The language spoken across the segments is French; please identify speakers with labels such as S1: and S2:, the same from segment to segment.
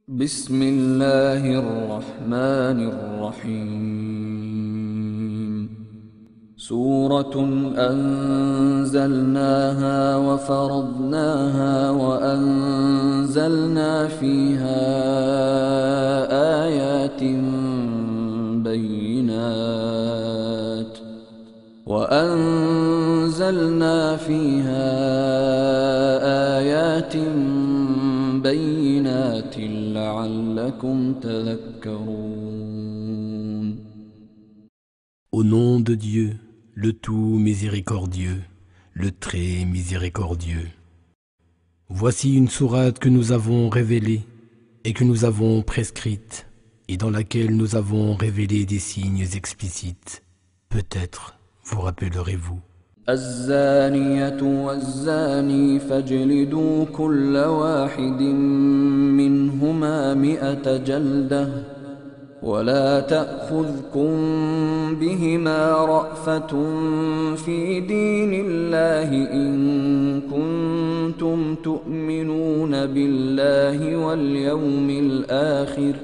S1: بسم الله الرحمن الرحيم سورة أنزلناها وفرضناها وأنزلنا فيها آيات بينات لعلكم تذكرون.
S2: Au nom de Dieu, le tout miséricordieux, le très miséricordieux. Voici une sourate que nous avons révélée et que nous avons prescrite et dans laquelle nous avons révélé des signes explicites. Peut-être vous rappellerez-vous.
S1: الزانية والزاني فاجلدوا كل واحد منهما 100 جلدة ولا تأخذكم بهما رأفة في دين الله إن كنتم تؤمنون بالله واليوم الآخر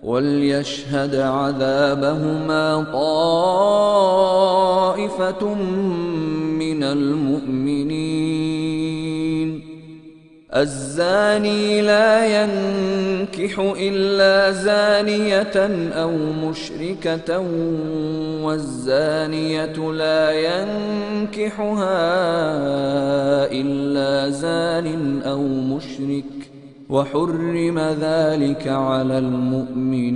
S1: وليشهد عذابهما طائفة من المؤمنين. الزاني لا ينكح إلا زانية أو مشركة والزانية لا ينكحها إلا زان أو مشرك وحرم ذلك على المؤمنين.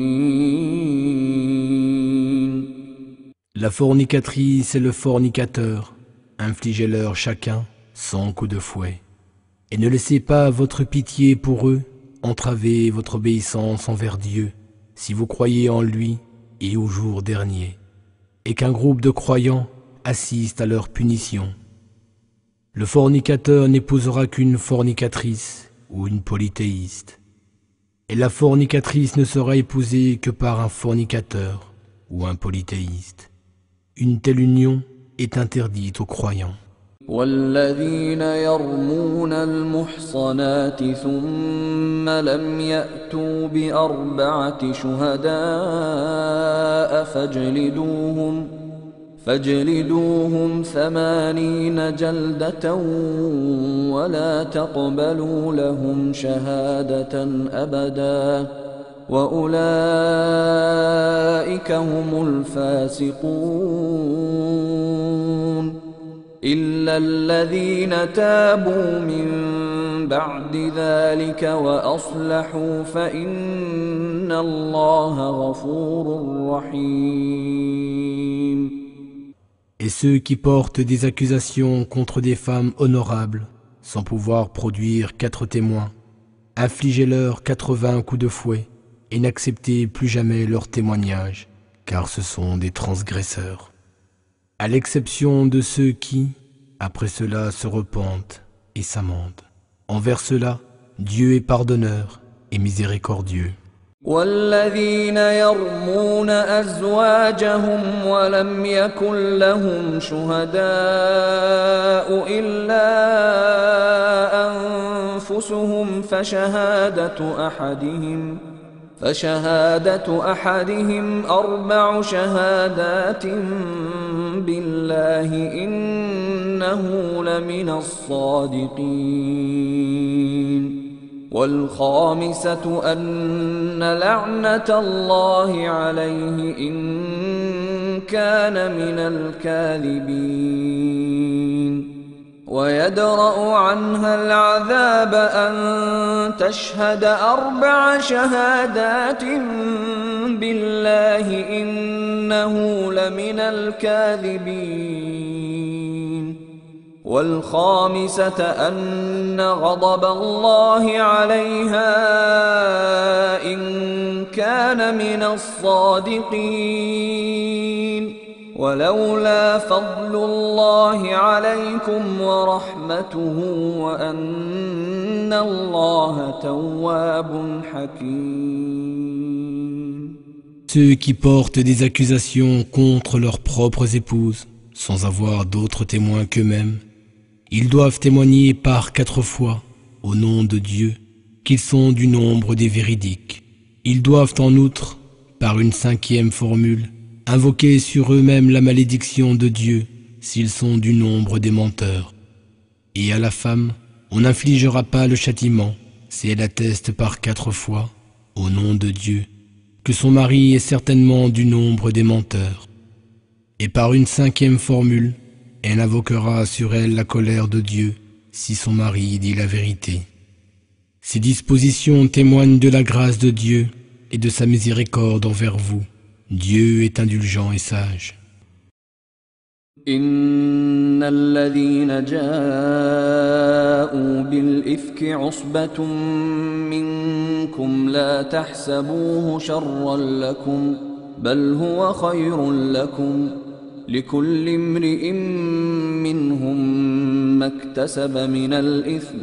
S2: La fornicatrice et le fornicateur, infligez-leur chacun 100 coups de fouet. Et ne laissez pas votre pitié pour eux entraver votre obéissance envers Dieu, si vous croyez en lui et au jour dernier, et qu'un groupe de croyants assiste à leur punition. Le fornicateur n'épousera qu'une fornicatrice ou une polythéiste, et la fornicatrice ne sera épousée que par un fornicateur ou un polythéiste. Une telle union est interdite aux croyants.
S1: والذين يرمون المحصنات ثم لم يأتوا ب4 شهداء فاجلدوهم 80 جلدة ولا تقبلوا لهم شهادة أبدا وأولئك هم الفاسقون إلا الذين تابوا من بعد ذلك وأصلحوا فإن الله غفور رحيم.
S2: Et ceux qui portent des accusations contre des femmes honorables, sans pouvoir produire 4 témoins, infligez-leur 80 coups de fouet et n'acceptez plus jamais leur témoignage, car ce sont des transgresseurs. À l'exception de ceux qui, après cela, se repentent et s'amendent. Envers cela, Dieu est pardonneur et miséricordieux.
S1: والذين يرمون أزواجهم ولم يكن لهم شهداء إلا أنفسهم فشهادة أحدهم 4 شهادات بالله إنه لمن الصادقين والخامسة أن لعنة الله عليه إن كان من الكاذبين ويدرأ عنها العذاب أن تشهد 4 شهادات بالله إنه لمن الكاذبين والخامسة أن غضب الله عليها إن كان من الصادقين ولولا فضل الله عليكم ورحمته وأن الله تواب حكيم.
S2: Ceux qui portent des accusations contre leurs propres épouses, sans avoir d'autres témoins qu'eux-mêmes, ils doivent témoigner par 4 fois, au nom de Dieu, qu'ils sont du nombre des véridiques. Ils doivent en outre, par une cinquième formule, invoquer sur eux-mêmes la malédiction de Dieu s'ils sont du nombre des menteurs. Et à la femme, on n'infligera pas le châtiment si elle atteste par 4 fois, au nom de Dieu, que son mari est certainement du nombre des menteurs. Et par une cinquième formule, elle invoquera sur elle la colère de Dieu si son mari dit la vérité. Ces dispositions témoignent de la grâce de Dieu et de sa miséricorde envers vous. Dieu est indulgent et sage.
S1: إن الذين جاءوا بالإفك عصبة منكم لا تحسبوه شرا لكم بل هو خير لكم لكل امرئ منهم ما اكتسب من الإثم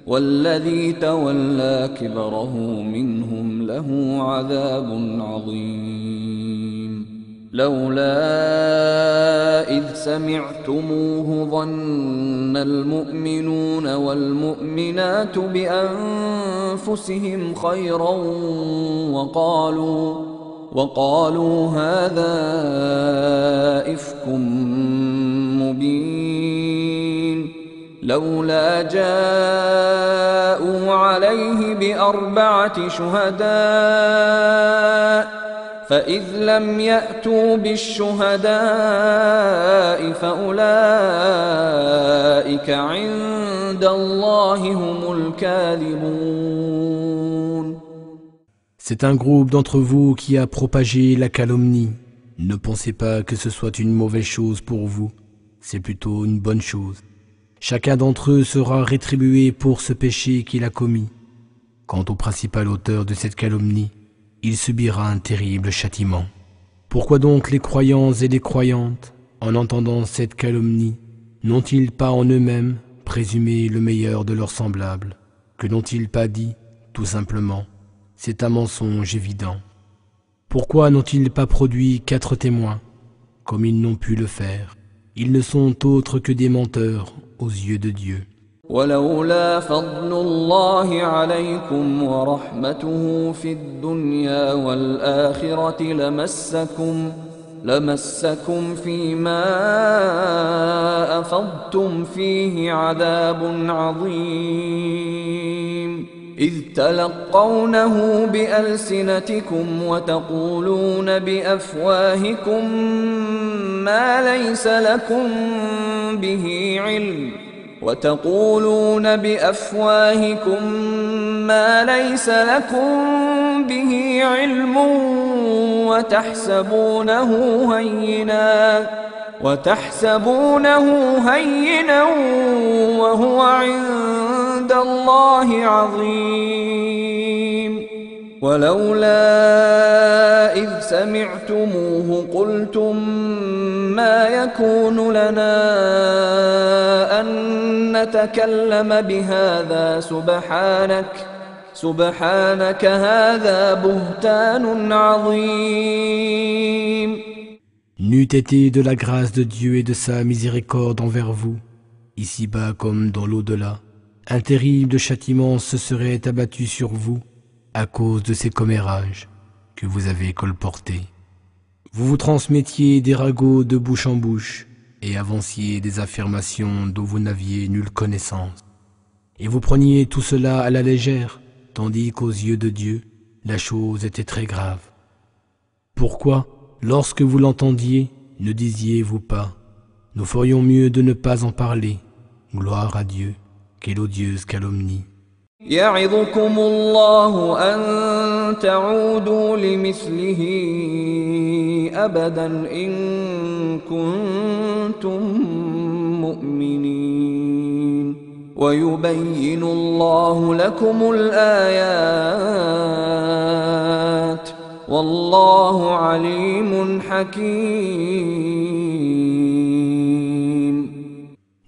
S1: والذي تولى كبره منهم له عذاب عظيم لولا إذ سمعتموه ظن المؤمنون والمؤمنات بأنفسهم خيرا وقالوا هذا إفك مبين لولا جاءوا عليه بأربعة شهداء فإذ لم يأتوا بالشهداء فأولئك عند الله هم الكاذبون.
S2: C'est un groupe d'entre vous qui a propagé la calomnie. Ne pensez pas que ce soit une mauvaise chose pour vous, c'est plutôt une bonne chose. Chacun d'entre eux sera rétribué pour ce péché qu'il a commis. Quant au principal auteur de cette calomnie, il subira un terrible châtiment. Pourquoi donc les croyants et les croyantes, en entendant cette calomnie, n'ont-ils pas en eux-mêmes présumé le meilleur de leurs semblables? Que n'ont-ils pas dit, tout simplement, c'est un mensonge évident? Pourquoi n'ont-ils pas produit 4 témoins, comme ils n'ont pu le faire? Ils ne sont autres que des menteurs aux yeux de Dieu.
S1: ولولا فضل الله عليكم ورحمته في الدنيا والآخرة لمسكم فيما أفضتم فيه عذاب عظيم إذ تلقونه بألسنتكم وتقولون بأفواهكم ما ليس لكم به علم وتحسبونه هينا وهو عند الله عظيم ولولا إذ سمعتموه قلتم ما يكون لنا أن نتكلم بهذا سبحانك هذا بهتان عظيم.
S2: N'eût été de la grâce de Dieu et de sa miséricorde envers vous, ici-bas comme dans l'au-delà, un terrible châtiment se serait abattu sur vous à cause de ces commérages que vous avez colportés. Vous vous transmettiez des ragots de bouche en bouche et avanciez des affirmations dont vous n'aviez nulle connaissance. Et vous preniez tout cela à la légère, tandis qu'aux yeux de Dieu, la chose était très grave. Pourquoi, lorsque vous l'entendiez, ne disiez-vous pas « Nous ferions mieux de ne pas en parler. Gloire à Dieu, quelle odieuse calomnie !»
S1: يعظكم الله أن تعودوا لمثله أبدا إن كنتم مؤمنين ويبين الله لكم الآيات والله عليم حكيم.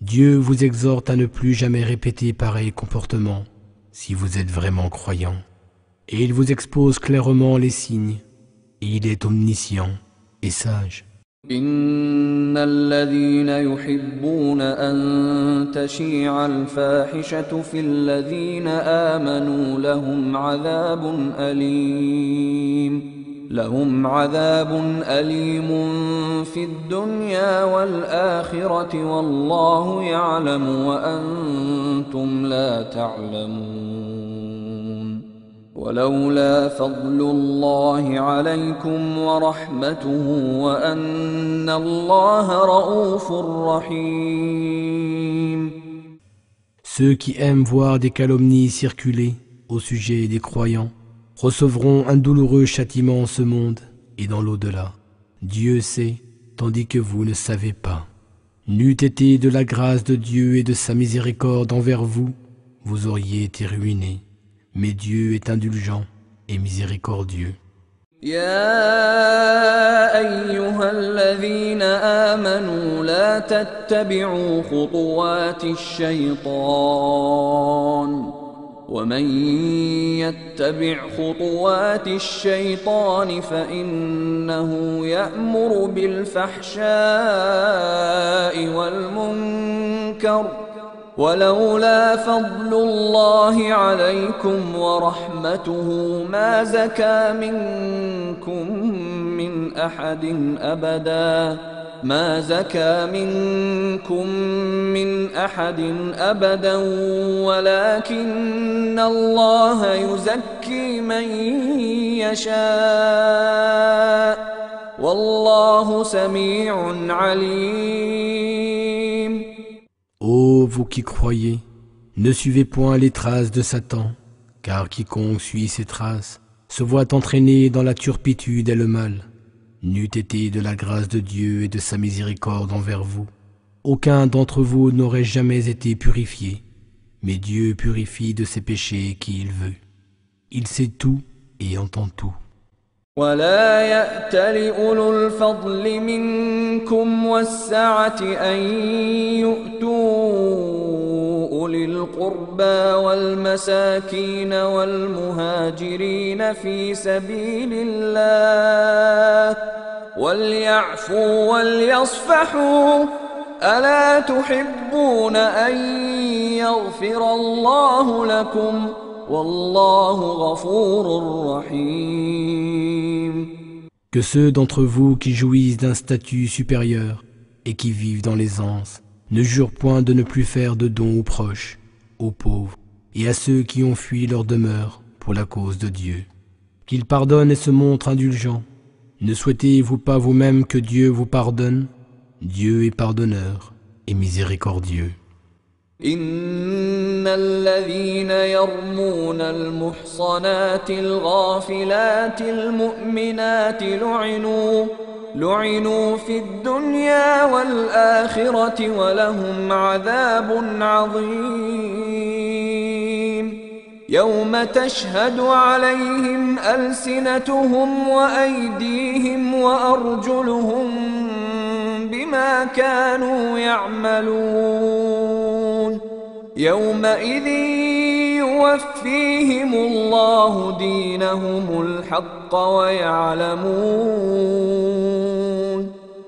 S2: Dieu vous exhorte à ne plus jamais répéter pareil comportement si vous êtes vraiment croyant. Et il vous expose clairement les signes, et il est omniscient et sage.
S1: إن الذين يحبون أن تشيع الفاحشة في الذين آمنوا لهم عذاب أليم في الدنيا والآخرة والله يعلم وأنتم لا تعلمون ولولا فضل الله عليكم ورحمته وأن الله رؤوف رحيم.
S2: Ceux qui aiment voir des calomnies circuler au sujet des croyants recevront un douloureux châtiment en ce monde et dans l'au-delà. Dieu sait, tandis que vous ne savez pas. N'eût été de la grâce de Dieu et de sa miséricorde envers vous, vous auriez été ruinés. Mais Dieu est indulgent et miséricordieux.
S1: يا أيها الذين آمنوا لا تتبعوا خطوات الشيطان ومن يتبع خطوات الشيطان فإنه يأمر بالفحشاء والمنكر ولولا فضل الله عليكم ورحمته ما زكى منكم من أحد أبدا ولكن الله يزكي من يشاء والله سميع عليم.
S2: Ô vous qui croyez, ne suivez point les traces de Satan, car quiconque suit ses traces se voit entraîné dans la turpitude et le mal. N'eût été de la grâce de Dieu et de sa miséricorde envers vous, aucun d'entre vous n'aurait jamais été purifié, mais Dieu purifie de ses péchés qui il veut. Il sait tout et entend tout.
S1: ولا يأتل أولو الفضل منكم والسعة أن يؤتوا أولي القربى والمساكين والمهاجرين في سبيل الله وليعفوا وليصفحوا ألا تحبون أن يغفر الله لكم والله غفور رحيم.
S2: Que ceux d'entre vous qui jouissent d'un statut supérieur et qui vivent dans l'aisance ne jurent point de ne plus faire de dons aux proches, aux pauvres et à ceux qui ont fui leur demeure pour la cause de Dieu. Qu'ils pardonnent et se montrent indulgents. Ne souhaitez-vous pas vous-même que Dieu vous pardonne? Dieu est pardonneur et miséricordieux.
S1: إن الذين يرمون المحصنات الغافلات المؤمنات لعنوا في الدنيا والآخرة ولهم عذاب عظيم يوم تشهد عليهم ألسنتهم وأيديهم وأرجلهم بما كانوا يعملون يومئذ يوفيهم الله دينهم الحق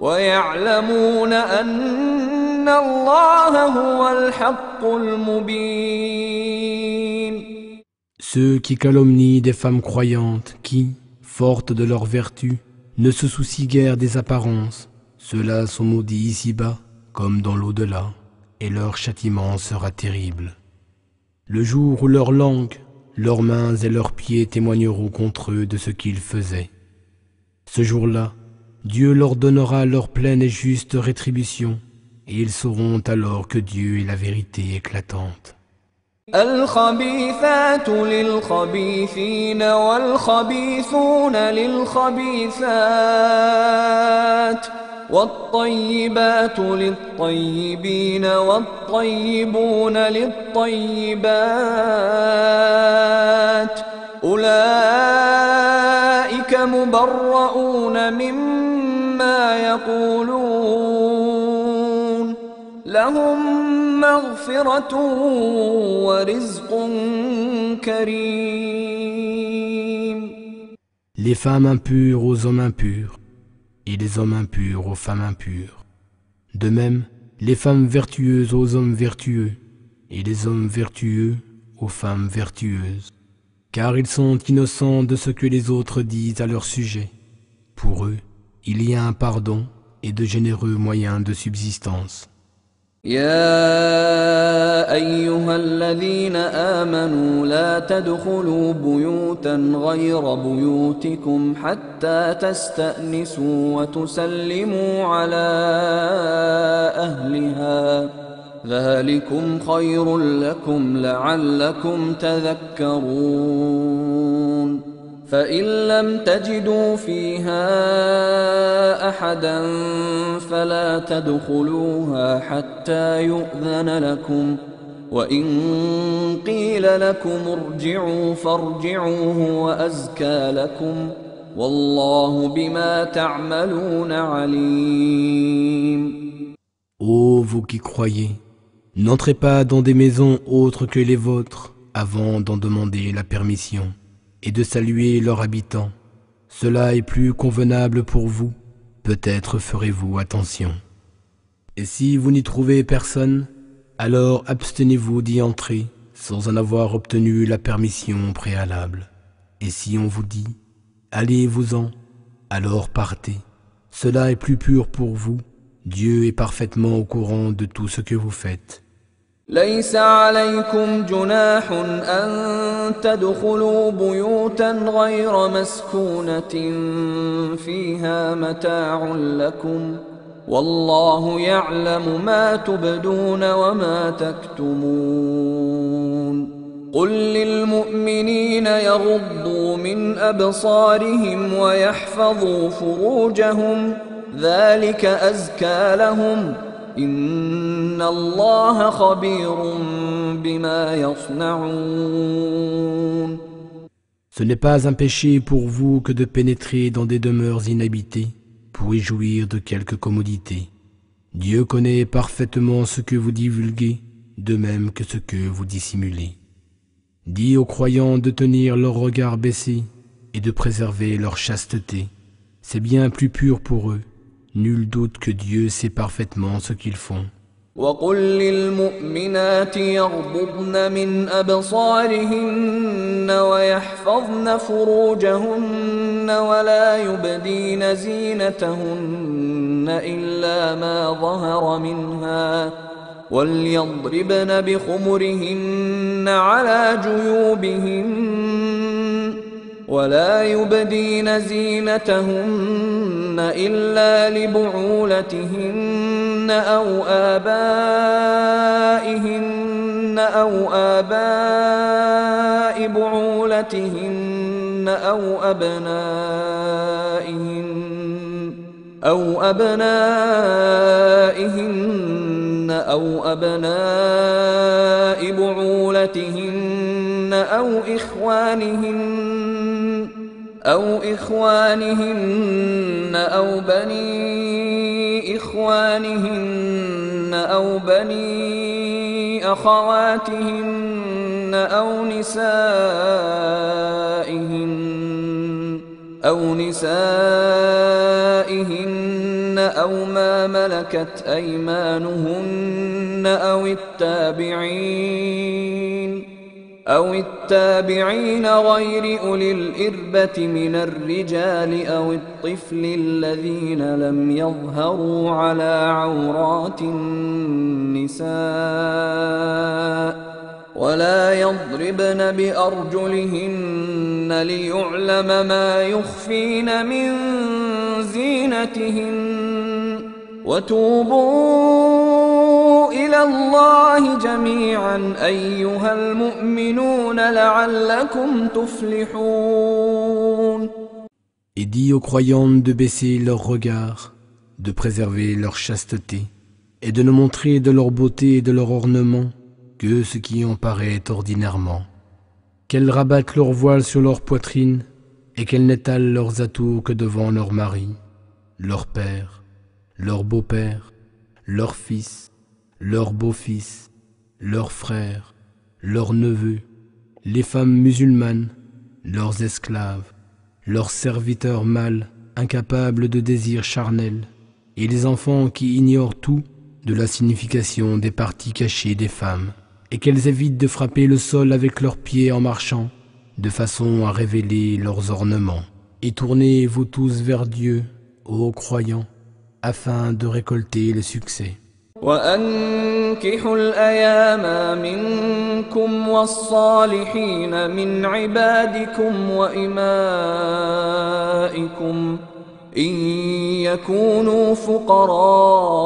S1: ويعلمون أن الله هو الحق المبين.
S2: Ceux qui calomnient des femmes croyantes qui, fortes de leur vertu, ne se soucient guère des apparences, ceux-là sont maudits ici-bas comme dans l'au-delà, et leur châtiment sera terrible. Le jour où leurs langues, leurs mains et leurs pieds témoigneront contre eux de ce qu'ils faisaient. Ce jour-là, Dieu leur donnera leur pleine et juste rétribution, et ils sauront alors que Dieu est la vérité éclatante.
S1: الخبيثات للخبيثين والخبيثون للخبيثات والطيبات للطيبين والطيبون للطيبات أولئك مبرؤون مما يقولون لهم مغفرة ورزق كريم.
S2: Les femmes impures aux hommes impurs, et les hommes impurs aux femmes impures. De même, les femmes vertueuses aux hommes vertueux, et les hommes vertueux aux femmes vertueuses. Car ils sont innocents de ce que les autres disent à leur sujet. Pour eux, il y a un pardon et de généreux moyens de subsistance.
S1: يا أيها الذين آمنوا لا تدخلوا بيوتا غير بيوتكم حتى تستأنسوا وتسلموا على أهلها ذلكم خير لكم لعلكم تذكرون فإن لم تجدوا فيها أحدا فلا تدخلوها حتى يؤذن لكم وإن قيل لكم ارجعوا فارجعوا هو أزكى لكم والله بما تعملون عليم.
S2: Ô vous qui croyez, n'entrez pas dans des maisons autres que les vôtres avant d'en demander la permission et de saluer leurs habitants. Cela est plus convenable pour vous, peut-être ferez-vous attention. Et si vous n'y trouvez personne, alors abstenez-vous d'y entrer sans en avoir obtenu la permission préalable. Et si on vous dit « Allez-vous-en », alors partez. Cela est plus pur pour vous. Dieu est parfaitement au courant de tout ce que vous faites.
S1: ليس عليكم جناح أن تدخلوا بيوتا غير مسكونة فيها متاع لكم والله يعلم ما تبدون وما تكتمون قل للمؤمنين يغضوا من أبصارهم ويحفظوا فروجهم ذلك أزكى لهم إن الله خبير بما يصنعون.
S2: Ce n'est pas un péché pour vous que de pénétrer dans des demeures inhabitées pour y jouir de quelque commodité. Dieu connaît parfaitement ce que vous divulguez, de même que ce que vous dissimulez. Dis aux croyants de tenir leur regard baissé et de préserver leur chasteté. C'est bien plus pur pour eux. Nul doute que Dieu sait parfaitement ce qu'ils font.
S1: وقل للمؤمنات يغضضن من أبصارهن ويحفظن فروجهن ولا يبدين زينتهن إلا ما ظهر منها وليضربن بخمرهن على جيوبهن ولا يبدين زينتهن إلا لبعولتهن أو آباء بعولتهن أو أبنائهن أو أبناء بعولتهن أو إخوانهن أو بني إخوانهن أو بني أخواتهن أو نسائهن أو ما ملكت أيمانهن أو التابعين غير أولي الإربة من الرجال أو الطفل الذين لم يظهروا على عورات النساء ولا يضربن بأرجلهن ليعلم ما يخفين من زينتهن وتوبوا إلى الله جميعا أيها المؤمنون لعلكم تفلحون.
S2: Et dis aux croyants de baisser leur regard, de préserver leur chasteté, et de ne montrer de leur beauté et de leur ornement que ce qui en paraît ordinairement. Qu'elles rabattent leur voile sur leur poitrine, et qu'elles n'étalent leurs atours que devant leur mari, leur père, leur beau-père, leur fils, leur beau-fils, leurs frères, leurs neveux, les femmes musulmanes, leurs esclaves, leurs serviteurs mâles incapables de désirs charnels, et les enfants qui ignorent tout de la signification des parties cachées des femmes, et qu'elles évitent de frapper le sol avec leurs pieds en marchant, de façon à révéler leurs ornements. Et tournez-vous tous vers Dieu, ô croyants, afin de récolter le succès.
S1: وأنكحوا الأيام منكم والصالحين من عبادكم وإمائكم إن يكونوا فقراء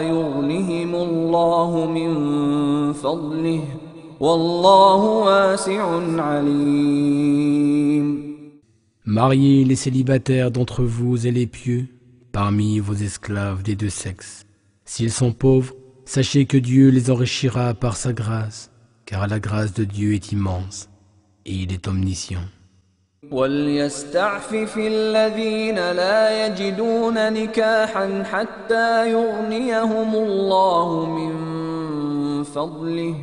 S1: يغنهم الله من فضله والله واسع عليم.
S2: Mariez les célibataires d'entre vous et les pieux parmi vos esclaves des deux sexes. S'ils sont pauvres, sachez que Dieu les enrichira par sa grâce, car la grâce de Dieu est immense et il est omniscient.
S1: وَلْيَسْتَعْفِفِ الَّذِينَ لَا يَجِدُونَ نِكَاحًا حَتَّى يُغْنِيَهُمُ اللَّهُ مِنْ فَضْلِهِ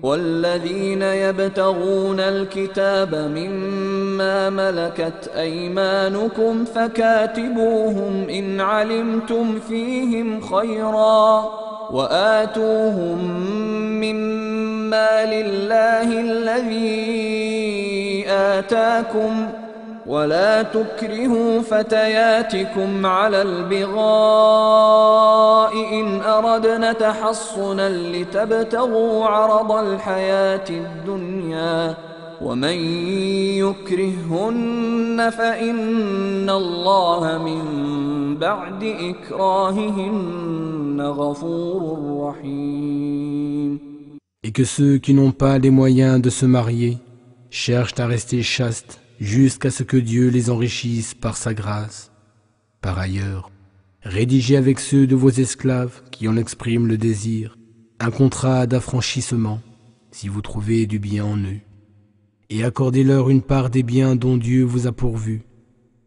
S1: وَالَّذِينَ يَبْتَغُونَ الْكِتَابَ مِمَّا مَلَكَتْ أَيْمَانُكُمْ فَكَاتِبُوهُمْ إِنْ عَلِمْتُمْ فِيهِمْ خَيْرًا وَآتُوهُمْ مِمَّا لِلَّهِ الَّذِي آتَاكُمْ وَلَا تُكْرِهُوا فَتَيَاتِكُمْ عَلَى الْبِغَاءِ إِنْ أَرَدْنَ تَحَصُّنًا لِتَبْتَغُوا عَرَضَ الْحَيَاةِ الدُّنْيَا وَمَنْ يُكْرِههُّنَّ فَإِنَّ اللَّهَ مِنْ بَعْدِ إِكْرَاهِهِنَّ غَفُورٌ رَحِيمٌ.
S2: Et que ceux qui n'ont pas les moyens de se marier cherchent à rester chastes jusqu'à ce que Dieu les enrichisse par sa grâce. Par ailleurs, rédigez avec ceux de vos esclaves qui en expriment le désir un contrat d'affranchissement si vous trouvez du bien en eux, et accordez-leur une part des biens dont Dieu vous a pourvu,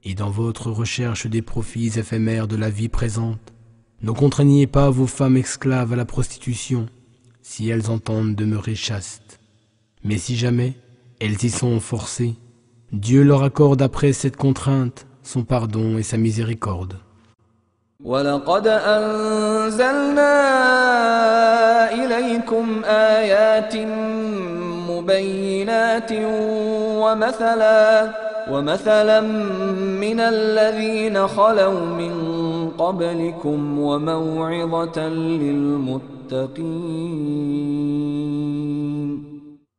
S2: et dans votre recherche des profits éphémères de la vie présente, ne contraignez pas vos femmes esclaves à la prostitution si elles entendent demeurer chastes. Mais si jamais elles y sont forcées, Dieu leur accorde après cette contrainte son pardon et sa miséricorde.
S1: وَلَقَدْ أَنزَلْنَا إِلَيْكُمْ آيَاتٍ مُبَيِّنَاتٍ وَمَثَلًا مِنَ الَّذِينَ خَلَوْا مِنْ قَبْلِكُمْ وَمَوْعِظَةً لِلْمُتَّقِينَ.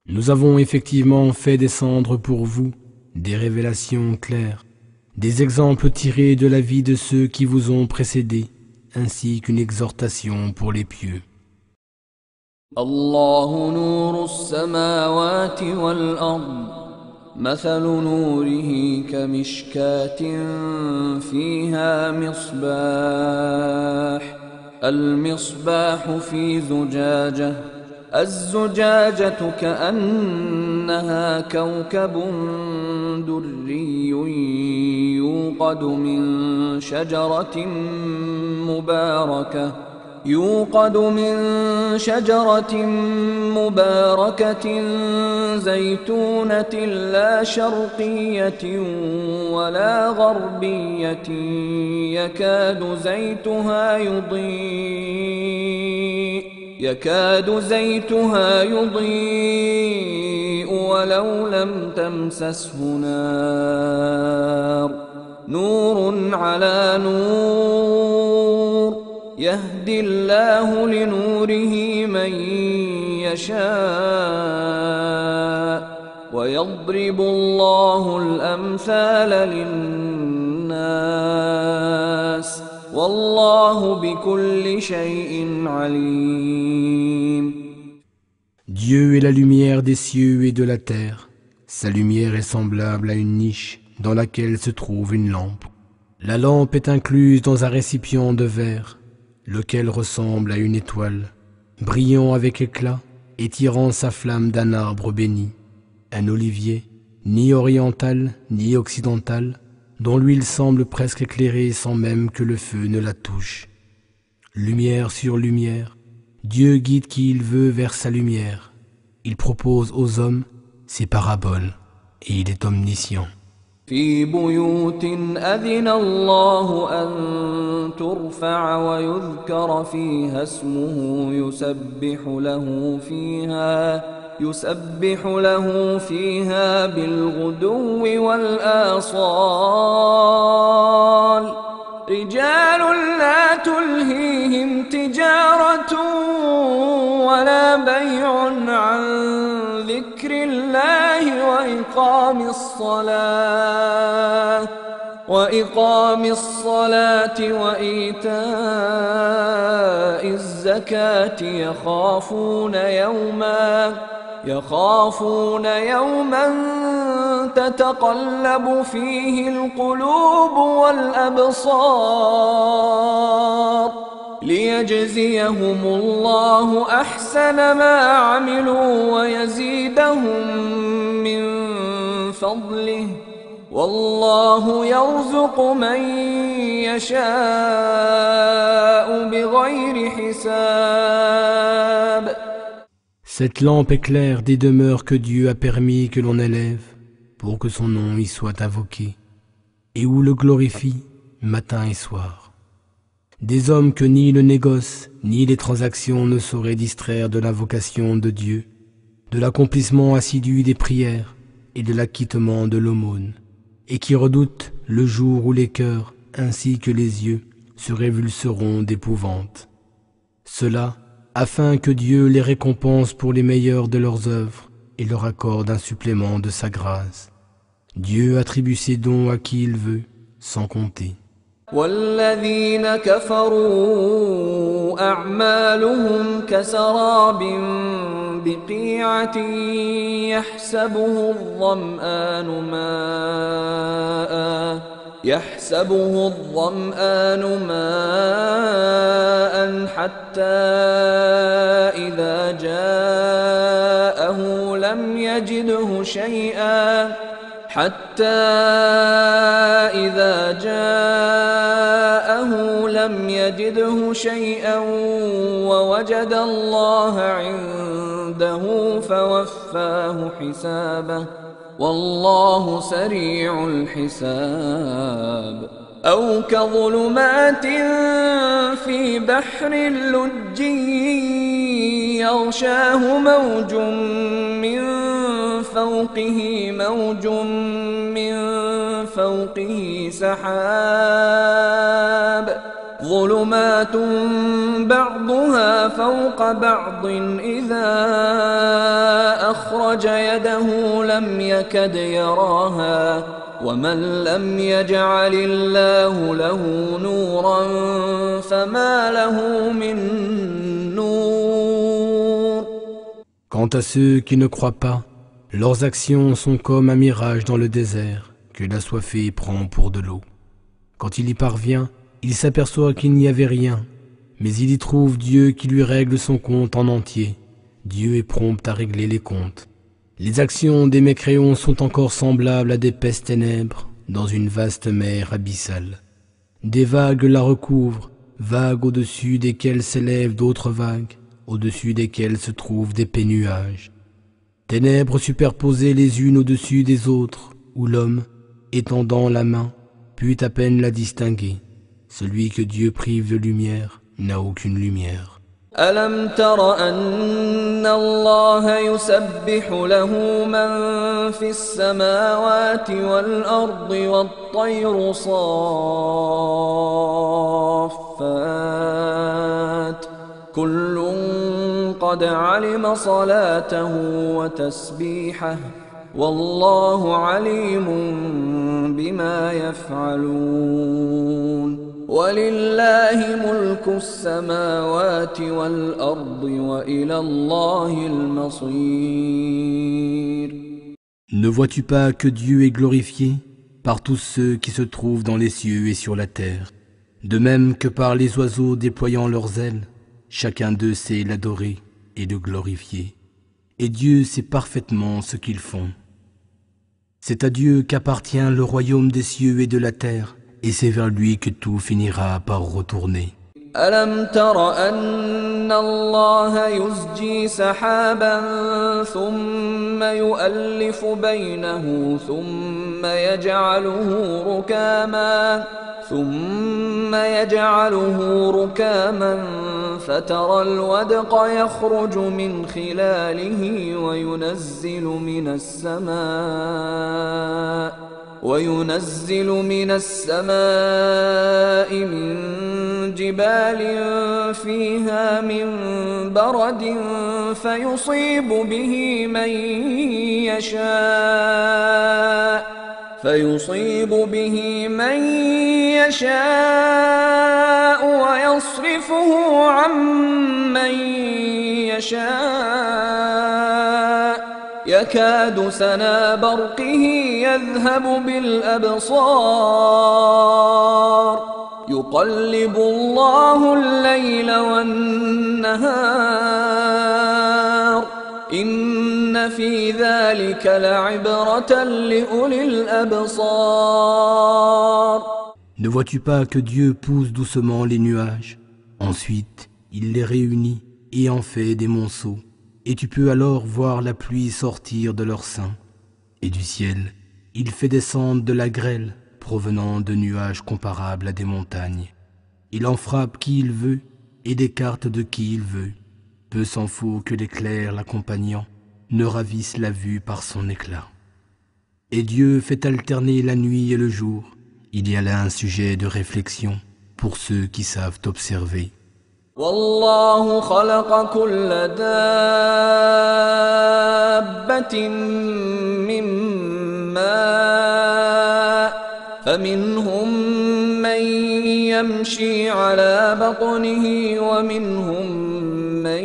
S2: Nous avons effectivement fait descendre pour vous des révélations claires, des exemples tirés de la vie de ceux qui vous ont précédés, ainsi qu'une exhortation pour les pieux.
S1: الله نور السماوات والأرض مثل نوره كمشكاة فيها المصباح في زجاجة الزجاجة كأنها كوكب دري يوقد من شجرة مباركة زيتونة لا شرقية ولا غربية يكاد زيتها يضيء ولو لم تمسسه نار نور على نور يهدي الله لنوره من يشاء ويضرب الله الأمثال للناس والله بكل شيء عليم.
S2: Dieu est la lumière des cieux et de la terre. Sa lumière est semblable à une niche dans laquelle se trouve une lampe. La lampe est incluse dans un récipient de verre, lequel ressemble à une étoile, brillant avec éclat et tirant sa flamme d'un arbre béni, un olivier, ni oriental ni occidental, dont l'huile semble presque éclairée sans même que le feu ne la touche. Lumière sur lumière, Dieu guide qui il veut vers sa lumière. Il propose aux hommes ses paraboles et il est omniscient.
S1: في بيوت أذن الله أن ترفع ويذكر فيها اسمه يسبح له فيها بالغدو والآصال رجال لا تلهيهم تجارة ولا بيع عن ذكر الله وإقام الصلاة وإيتاء الزكاة يخافون يوما تتقلب فيه القلوب والأبصار ليجزيهم الله أحسن ما عملوا ويزيدهم من فضله والله يرزق من يشاء بغير حساب.
S2: Cette lampe éclaire des demeures que Dieu a permis que l'on élève pour que son nom y soit invoqué et où le glorifie matin et soir. Des hommes que ni le négoce ni les transactions ne sauraient distraire de l'invocation de Dieu, de l'accomplissement assidu des prières et de l'acquittement de l'aumône, et qui redoutent le jour où les cœurs ainsi que les yeux se révulseront d'épouvante. Cela afin que Dieu les récompense pour les meilleures de leurs œuvres et leur accorde un supplément de sa grâce. Dieu attribue ses dons à qui il veut, sans compter.
S1: والذين كفروا أعمالهم كسراب بقيعة يحسبه الظمآن ماء حتى إذا جاءه لم يجده شيئا ووجد الله عنده فوفاه حسابه والله سريع الحساب. أو كظلمات في بحر لجي يغشاه موج من فوقه سحاب ظلمات بعضها فوق بعض إذا أخرج يده لم يكد يراها ومن لم يجعل الله له نورا فما له من نور.
S2: Quant à ceux qui ne croient pas, leurs actions sont comme un mirage dans le désert que l'assoiffé prend pour de l'eau. Quand il y parvient, il s'aperçoit qu'il n'y avait rien, mais il y trouve Dieu qui lui règle son compte en entier. Dieu est prompt à régler les comptes. Les actions des mécréants sont encore semblables à d'épaisses ténèbres dans une vaste mer abyssale. Des vagues la recouvrent, vagues au-dessus desquelles s'élèvent d'autres vagues, au-dessus desquelles se trouvent d'épais nuages. Ténèbres superposées les unes au-dessus des autres, où l'homme, étendant la main, put à peine la distinguer. Celui que Dieu prive de lumière n'a aucune lumière.
S1: ألم تر أن الله يسبح له من في السماوات والأرض والطير صافات كل قد علم صلاته وتسبيحه والله عليم بما يفعلون ولله ملك السماوات والأرض وإلى الله المصير.
S2: Ne vois-tu pas que Dieu est glorifié par tous ceux qui se trouvent dans les cieux et sur la terre, de même que par les oiseaux déployant leurs ailes, chacun d'eux sait l'adorer et le glorifier. Et Dieu sait parfaitement ce qu'ils font. C'est à Dieu qu'appartient le royaume des cieux et de la terre, et c'est vers lui que tout finira par retourner.
S1: ألم تر أن الله يزجي سحابا ثم يؤلف بينه ثم ثم يجعله ركاما فترى الودق يخرج من خلاله وينزل من السماء من جبال فيها من برد فيصيب به من يشاء ويصرفه عن من يشاء يكاد سنا برقه يذهب بالأبصار يقلب الله الليل والنهار إن في ذلك لعبرة لأولي الأبصار.
S2: Ne vois-tu pas que Dieu pousse doucement les nuages? Ensuite, il les réunit et en fait des monceaux. Et tu peux alors voir la pluie sortir de leur sein. Et du ciel, il fait descendre de la grêle provenant de nuages comparables à des montagnes. Il en frappe qui il veut et d'écarte de qui il veut. Peu s'en faut que l'éclair l'accompagnant ne ravisse la vue par son éclat. Et Dieu fait alterner la nuit et le jour. Il y a là un sujet de réflexion pour ceux qui savent observer.
S1: والله خلق كل دابة من ماء فمنهم من يمشي على بطنه ومنهم من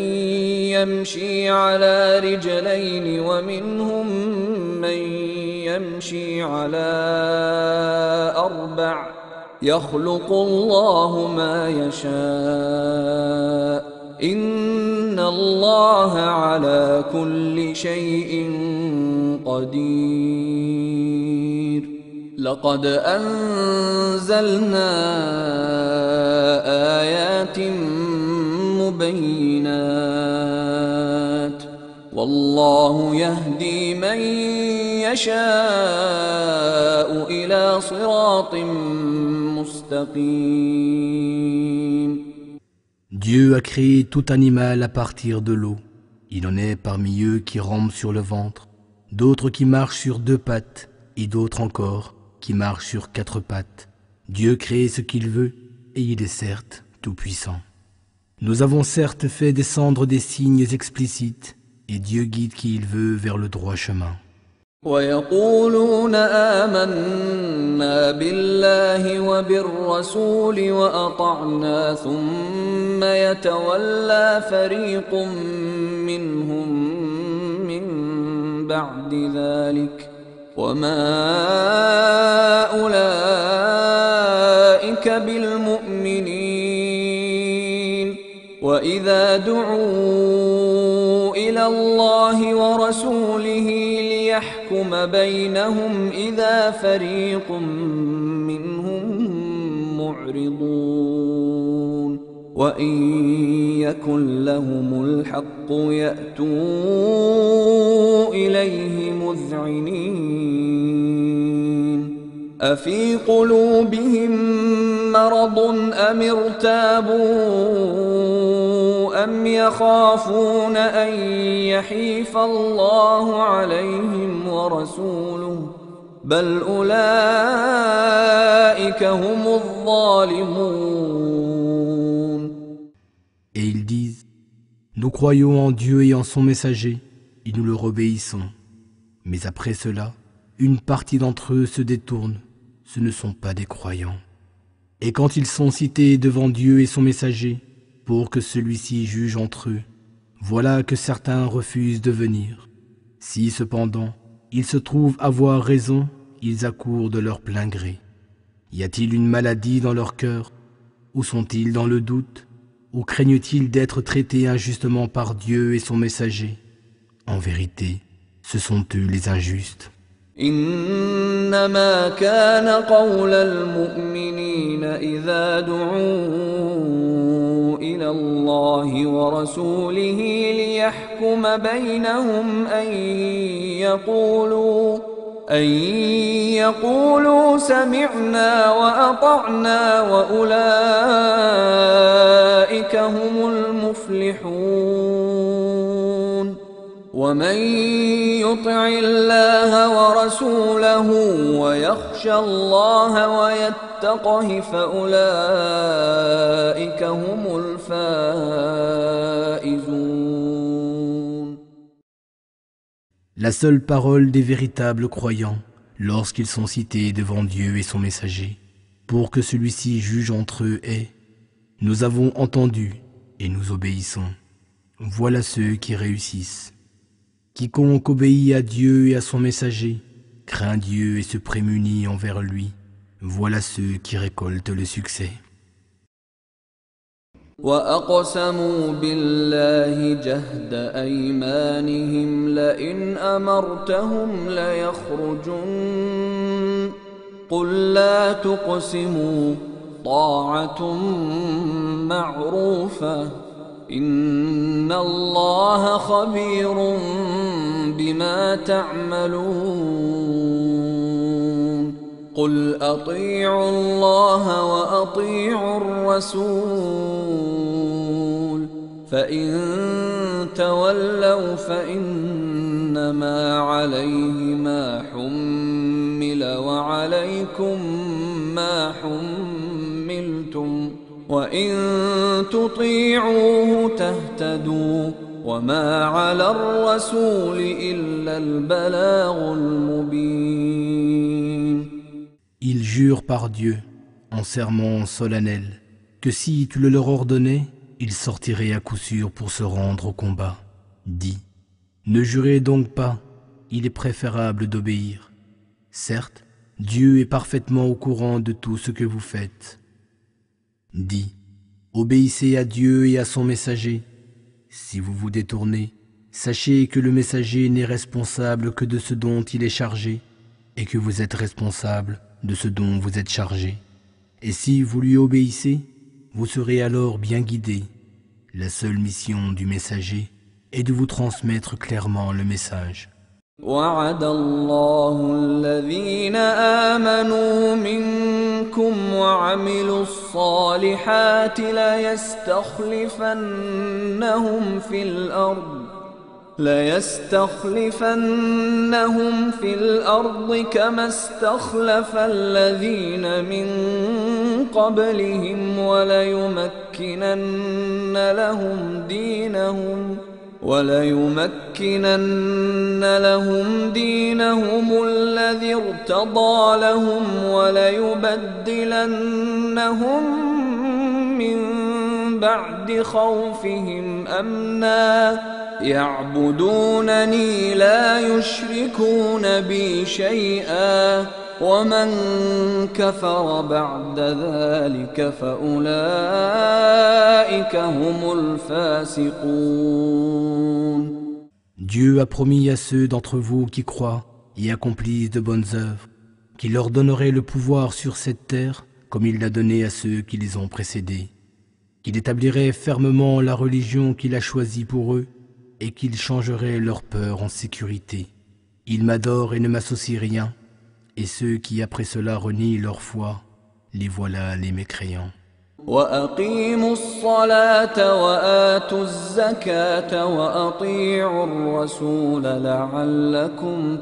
S1: يمشي على رجلين ومنهم من يمشي على أربع يخلق الله ما يشاء إن الله على كل شيء قدير. لقد أنزلنا آيات مبينات والله يهدي من يشاء إلى صراط مستقيم.
S2: Dieu a créé tout animal à partir de l'eau. Il en est parmi eux qui rampent sur le ventre, d'autres qui marchent sur 2 pattes et d'autres encore qui marchent sur 4 pattes. Dieu crée ce qu'il veut et il est certes tout-puissant. Nous avons certes fait descendre des signes explicites et Dieu guide qui il veut vers le droit chemin.
S1: ويقولون آمنا بالله وبالرسول وأطعنا ثم يتولى فريق منهم من بعد ذلك وما أولئك بالمؤمنين وإذا دعوا إلى الله ورسوله ليحكم بينهم إذا فريق منهم معرضون وإن يكن لهم الحق يأتوا إليه مذعنين أفي قلوبهم مرض أم ارتابوا أم يخافون أن يحيف الله عليهم ورسوله بل أولئك هم الظالمون.
S2: Et ils disent, nous croyons en Dieu et en son messager, et nous leur obéissons. Mais après cela, une partie d'entre eux se détourne, ce ne sont pas des croyants. Et quand ils sont cités devant Dieu et son messager, pour que celui-ci juge entre eux, voilà que certains refusent de venir. Si cependant, ils se trouvent avoir raison, ils accourent de leur plein gré. Y a-t-il une maladie dans leur cœur? Ou sont-ils dans le doute? Ou craignent-ils d'être traités injustement par Dieu et son messager? En vérité, ce sont eux les injustes.
S1: إنما كان قول المؤمنين إذا دعوا إلى الله ورسوله ليحكم بينهم أن أن يقولوا سمعنا وأطعنا وأولئك هم المفلحون ومن يطع الله ورسوله ويخشى الله ويتقه فأولئك هم الفائزون.
S2: La seule parole des véritables croyants, lorsqu'ils sont cités devant Dieu et son messager, pour que celui-ci juge entre eux est « Nous avons entendu et nous obéissons ». Voilà ceux qui réussissent. Quiconque obéit à Dieu et à son messager, craint Dieu et se prémunit envers lui, voilà ceux qui récoltent le succès.
S1: وأقسموا بالله جهد أيمانهم لئن أمرتهم ليخرجن قل لا تقسموا طاعة معروفة إن الله خبير بما تعملون قل أطيعوا الله وأطيعوا الرسول فإن تولوا فإنما عليه ما حمل وعليكم ما حملتم وإن تطيعوه تهتدوا وما على الرسول إلا البلاغ المبين.
S2: Ils jurent par Dieu, en serment solennel, que si tu le leur ordonnais, ils sortiraient à coup sûr pour se rendre au combat. Dis, ne jurez donc pas, il est préférable d'obéir. Certes, Dieu est parfaitement au courant de tout ce que vous faites. Dis, obéissez à Dieu et à son messager. Si vous vous détournez, sachez que le messager n'est responsable que de ce dont il est chargé et que vous êtes responsable de ce dont vous êtes chargé. Et si vous lui obéissez, vous serez alors bien guidés. La seule mission du messager est de vous transmettre clairement le message.
S1: وعد الله الذين آمنوا منكم وعملوا الصالحات ليستخلفنهم في الأرض كما استخلف الذين من قبلهم وليمكنن لهم دينهم الذي ارتضى لهم وليبدلنهم من بعد خوفهم أمنا يعبدونني لا يشركون بي شيئا ومن كفر بعد ذلك فأولئك هم الفاسقون.
S2: Dieu a promis à ceux d'entre vous qui croient et accomplissent de bonnes œuvres qu'il leur donnerait le pouvoir sur cette terre comme il l'a donné à ceux qui les ont précédés, qu'il établirait fermement la religion qu'il a choisie pour eux et qu'il changerait leur peur en sécurité. Ils m'adorent et ne m'associent rien, et ceux qui après cela renient leur foi, les voilà les mécréants.
S1: وأقيموا الصلاة وآتوا الزكاة وأطيعوا الرسول لعلكم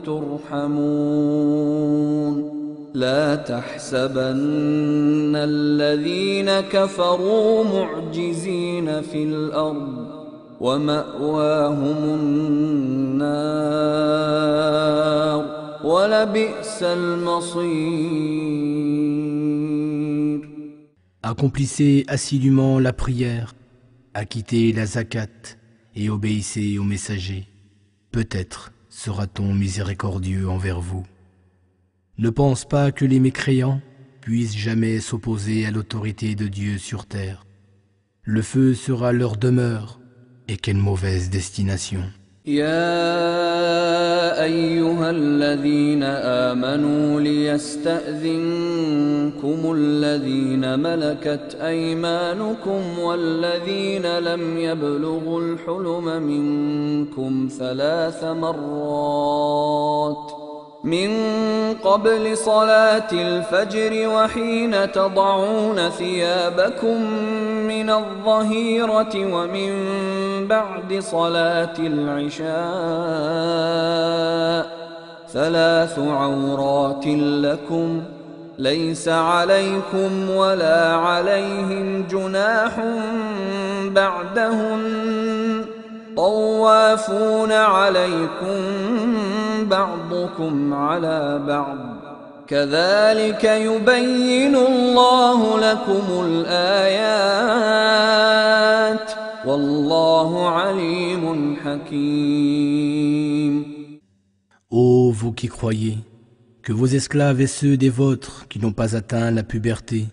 S1: ترحمون لا تحسبن الذين كفروا معجزين في الأرض ومأواهم النار ولبئس المصير.
S2: Accomplissez assidûment la prière, acquittez la zakat et obéissez aux messagers. Peut-être sera-t-on miséricordieux envers vous. Ne pense pas que les mécréants puissent jamais s'opposer à l'autorité de Dieu sur terre. Le feu sera leur demeure, et quelle mauvaise destination.
S1: يا أيها الذين آمنوا ليستأذنكم الذين ملكت أيمانكم والذين لم يبلغوا الحلم منكم 3 مرات من قبل صلاة الفجر وحين تضعون ثيابكم من الظهيرة ومن بعد صلاة العشاء 3 عورات لكم ليس عليكم ولا عليهم جناح بعدهن طوافون عليكم بعضكم على بعض كذلك يبين الله لكم الآيات والله عليم حكيم.
S2: Ô vous qui croyez, que vos esclaves et ceux des vôtres qui n'ont pas atteint la puberté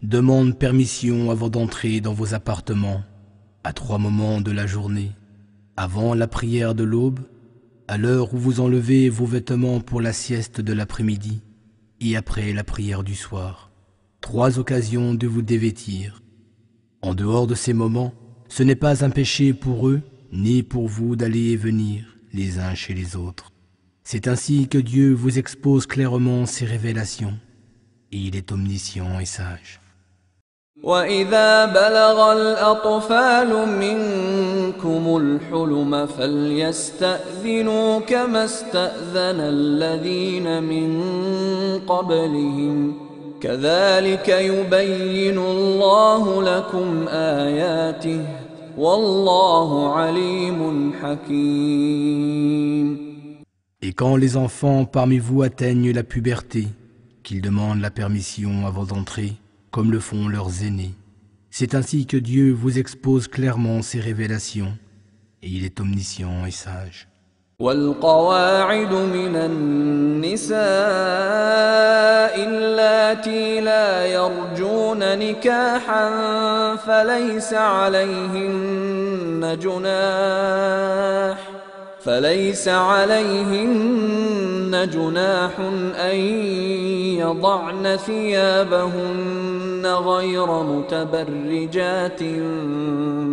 S2: demandent permission avant d'entrer dans vos appartements à 3 moments de la journée, avant la prière de l'aube, à l'heure où vous enlevez vos vêtements pour la sieste de l'après-midi et après la prière du soir. 3 occasions de vous dévêtir. En dehors de ces moments, ce n'est pas un péché pour eux ni pour vous d'aller et venir les uns chez les autres. C'est ainsi que Dieu vous expose clairement ses révélations, et il est omniscient et sage.
S1: وَإِذَا بَلَغَ الْأَطْفَالُ مِنكُمُ الْحُلُمَ فَلْيَسْتَأْذِنُوا كَمَا اسْتَأْذَنَ الَّذِينَ مِن قَبْلِهِمْ كَذَلِكَ يُبَيِّنُ اللَّهُ لَكُمْ آيَاتِهِ وَاللَّهُ عَلِيمٌ حَكِيمٌ.
S2: Et quand les enfants parmi vous atteignent la puberté, qu'ils demandent la permission avant d'entrer, comme le font leurs aînés. C'est ainsi que Dieu vous expose clairement ses révélations, et il est omniscient et sage.
S1: والقواعد من النساء اللاتي لا يرجون نكاحا فليس عليهن جناح أن يضعن ثيابهن غير متبرجات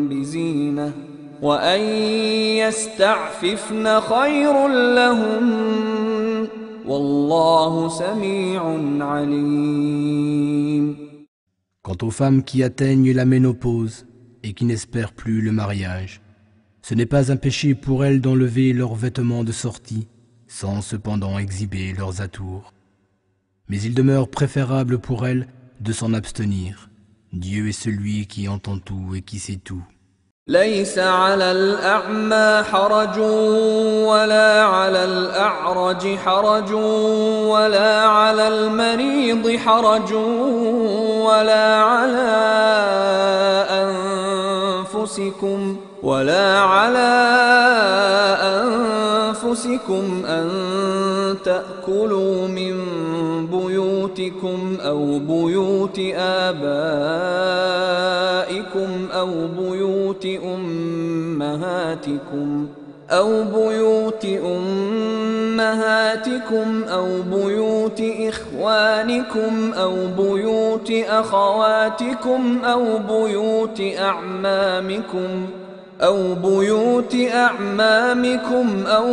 S1: بزينة وأن يستعففن خير لهن والله سميع عليم.
S2: Quant aux femmes qui atteignent la ménopause et qui n'espèrent plus le mariage, ce n'est pas un péché pour elles d'enlever leurs vêtements de sortie, sans cependant exhiber leurs atours. Mais il demeure préférable pour elles de s'en abstenir. Dieu est celui qui entend tout et qui sait tout.
S1: ليس على الأعمى حرج ولا على الأعرج حرج ولا على المريض حرج ولا على أنفسكم أن تأكلوا من بيوتكم أو بيوت آبائكم أو بيوت أمهاتكم أو بيوت إخوانكم أو بيوت أخواتكم أو بيوت أعمامكم أو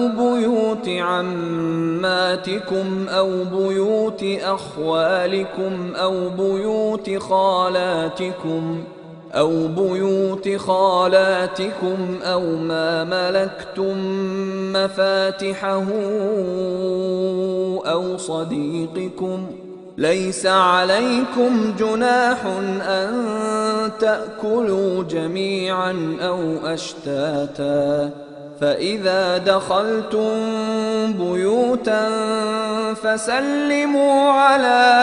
S1: بيوت عماتكم أو بيوت أخوالكم أو بيوت خالاتكم أو ما ملكتم مفاتحه أو صديقكم ليس عليكم جناح أن تأكلوا جميعا أو أشتاتا فإذا دخلتم بيوتا فسلموا على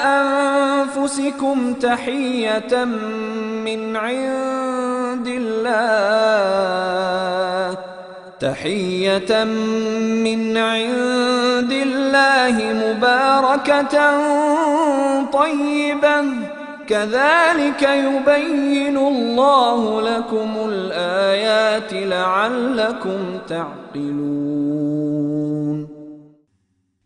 S1: أنفسكم تحية من عند الله مباركة طيبة كذلك يبين الله لكم الآيات لعلكم تعقلون.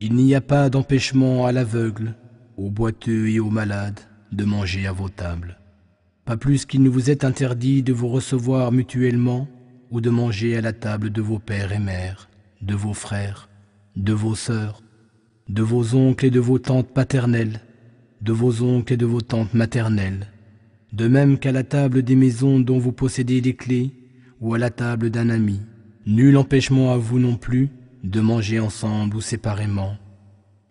S2: Il n'y a pas d'empêchement à l'aveugle, aux boiteux et aux malades de manger à vos tables. Pas plus qu'il ne vous est interdit de vous recevoir mutuellement ou de manger à la table de vos pères et mères, de vos frères, de vos sœurs, de vos oncles et de vos tantes paternelles, de vos oncles et de vos tantes maternelles, de même qu'à la table des maisons dont vous possédez les clés, ou à la table d'un ami. Nul empêchement à vous non plus de manger ensemble ou séparément.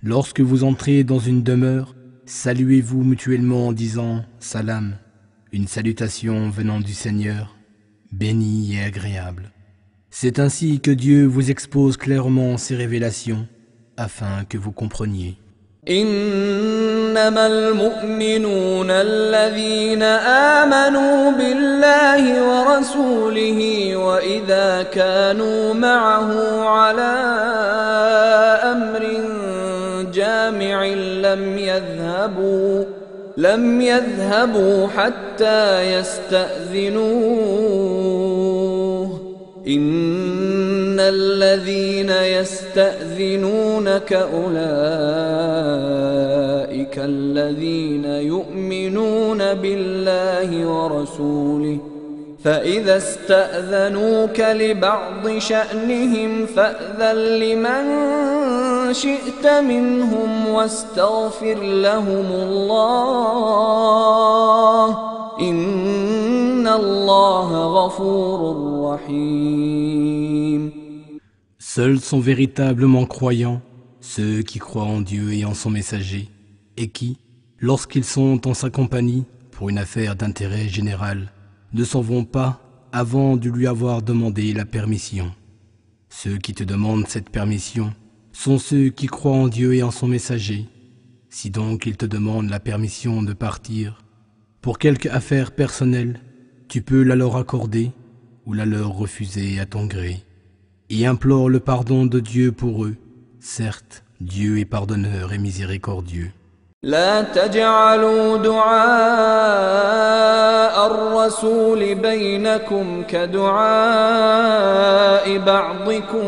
S2: Lorsque vous entrez dans une demeure, saluez-vous mutuellement en disant « Salam », une salutation venant du Seigneur, bénie et agréable. C'est ainsi que Dieu vous expose clairement ses révélations, afin que vous compreniez.
S1: إنما المؤمنون الذين آمنوا بالله ورسوله وإذا كانوا معه على أمر جامع لم يذهبوا حتى يستأذنوه إن الذين يستأذنونك أولئك الذين يؤمنون بالله ورسوله فإذا استأذنوك لبعض شأنهم فأذن لمن شئت منهم واستغفر لهم الله إن الله غفور رحيم.
S2: Seuls sont véritablement croyants ceux qui croient en Dieu et en son messager, et qui, lorsqu'ils sont en sa compagnie pour une affaire d'intérêt général, ne s'en vont pas avant de lui avoir demandé la permission. Ceux qui te demandent cette permission sont ceux qui croient en Dieu et en son messager. Si donc ils te demandent la permission de partir pour quelque affaire personnelle, tu peux la leur accorder ou la leur refuser à ton gré. Et implore le pardon de Dieu pour eux. Certes, Dieu est pardonneur et miséricordieux.
S1: لا تجعلوا دعاء الرسول بينكم كدعاء بعضكم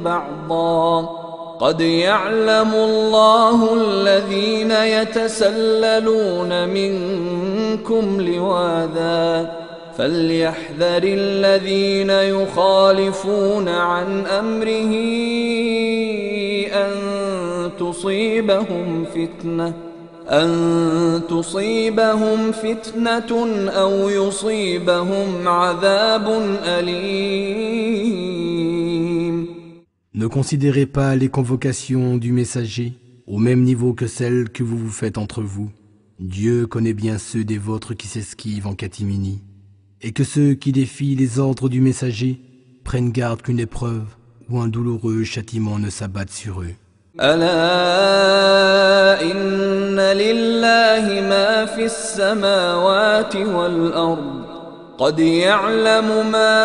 S1: بعضا قد يعلم الله الذين يتسللون منكم لواذا فليحذر الذين يخالفون عن أمره أن تصيبهم فتنة أو يصيبهم عذاب أليم.
S2: Ne considérez pas les convocations du messager au même niveau que celles que vous vous faites entre vous. Dieu connaît bien ceux des vôtres qui s'esquivent en catimini, et que ceux qui défient les ordres du messager prennent garde qu'une épreuve ou un douloureux châtiment ne s'abatte sur eux.
S1: ألا إن لله ما في السماوات والأرض قد يعلم ما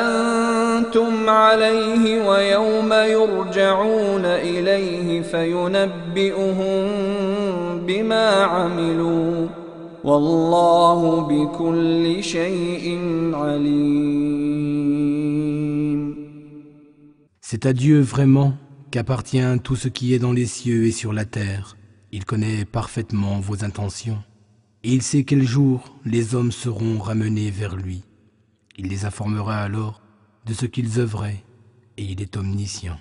S1: أنتم عليه ويوم يرجعون إليه فينبئهم بما عملوا والله بكل شيء عليم.
S2: C'est à Dieu vraiment qu'appartient tout ce qui est dans les cieux et sur la terre. Il connaît parfaitement vos intentions. Et il sait quel jour les hommes seront ramenés vers lui. Il les informera alors de ce qu'ils œuvraient, et il est omniscient.